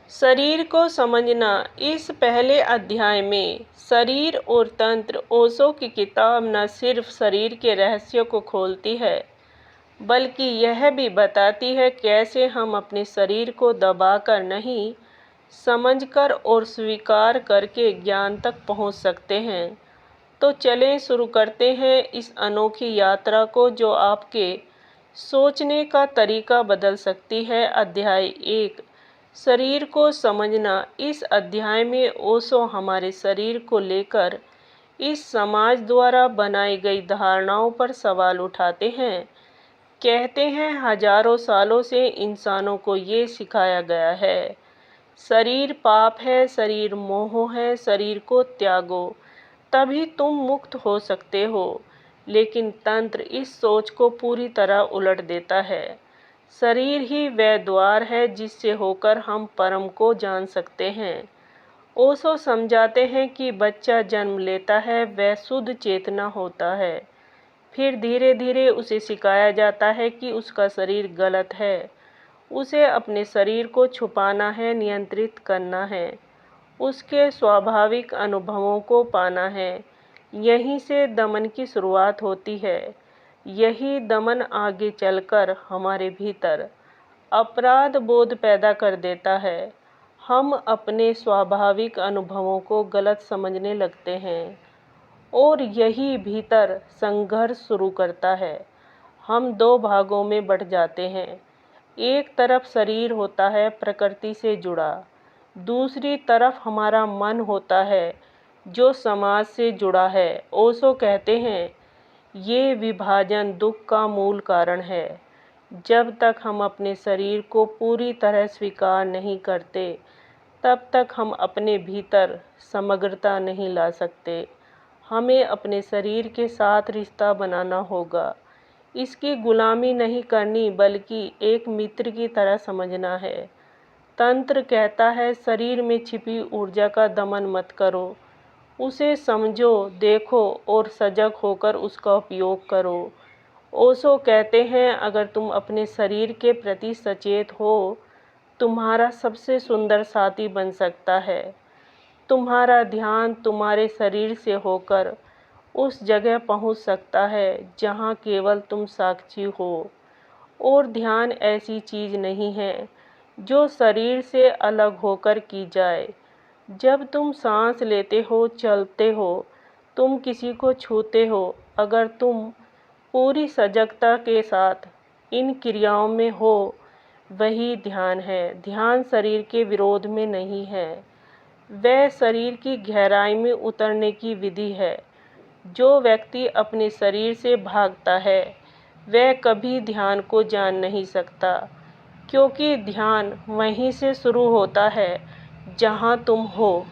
शरीर को समझना। इस पहले अध्याय में शरीर और तंत्र ओशो की किताब न सिर्फ शरीर के रहस्य को खोलती है, बल्कि यह भी बताती है कैसे हम अपने शरीर को दबाकर नहीं, समझकर और स्वीकार करके ज्ञान तक पहुंच सकते हैं। तो चलें शुरू करते हैं इस अनोखी यात्रा को जो आपके सोचने का तरीका बदल सकती है। अध्याय 1, शरीर को समझना। इस अध्याय में ओशो हमारे शरीर को लेकर इस समाज द्वारा बनाई गई धारणाओं पर सवाल उठाते हैं। कहते हैं हजारों सालों से इंसानों को ये सिखाया गया है, शरीर पाप है, शरीर मोह है, शरीर को त्यागो तभी तुम मुक्त हो सकते हो। लेकिन तंत्र इस सोच को पूरी तरह उलट देता है। शरीर ही वह द्वार है जिससे होकर हम परम को जान सकते हैं। ओशो समझाते हैं कि बच्चा जन्म लेता है, वह शुद्ध चेतना होता है। फिर धीरे धीरे उसे सिखाया जाता है कि उसका शरीर गलत है, उसे अपने शरीर को छुपाना है, नियंत्रित करना है, उसके स्वाभाविक अनुभवों को पाना है। यहीं से दमन की शुरुआत होती है। यही दमन आगे चलकर हमारे भीतर अपराध बोध पैदा कर देता है। हम अपने स्वाभाविक अनुभवों को गलत समझने लगते हैं और यही भीतर संघर्ष शुरू करता है। हम दो भागों में बंट जाते हैं। एक तरफ शरीर होता है प्रकृति से जुड़ा, दूसरी तरफ हमारा मन होता है जो समाज से जुड़ा है। ओशो कहते हैं ये विभाजन दुख का मूल कारण है। जब तक हम अपने शरीर को पूरी तरह स्वीकार नहीं करते, तब तक हम अपने भीतर समग्रता नहीं ला सकते। हमें अपने शरीर के साथ रिश्ता बनाना होगा, इसकी गुलामी नहीं करनी बल्कि एक मित्र की तरह समझना है। तंत्र कहता है शरीर में छिपी ऊर्जा का दमन मत करो, उसे समझो, देखो और सजग होकर उसका उपयोग करो। ओशो कहते हैं अगर तुम अपने शरीर के प्रति सचेत हो, तुम्हारा सबसे सुंदर साथी बन सकता है। तुम्हारा ध्यान तुम्हारे शरीर से होकर उस जगह पहुंच सकता है जहां केवल तुम साक्षी हो। और ध्यान ऐसी चीज नहीं है जो शरीर से अलग होकर की जाए। जब तुम सांस लेते हो, चलते हो, तुम किसी को छूते हो, अगर तुम पूरी सजगता के साथ इन क्रियाओं में हो, वही ध्यान है। ध्यान शरीर के विरोध में नहीं है, वह शरीर की गहराई में उतरने की विधि है। जो व्यक्ति अपने शरीर से भागता है, वह कभी ध्यान को जान नहीं सकता, क्योंकि ध्यान वहीं से शुरू होता है जहां तुम हो।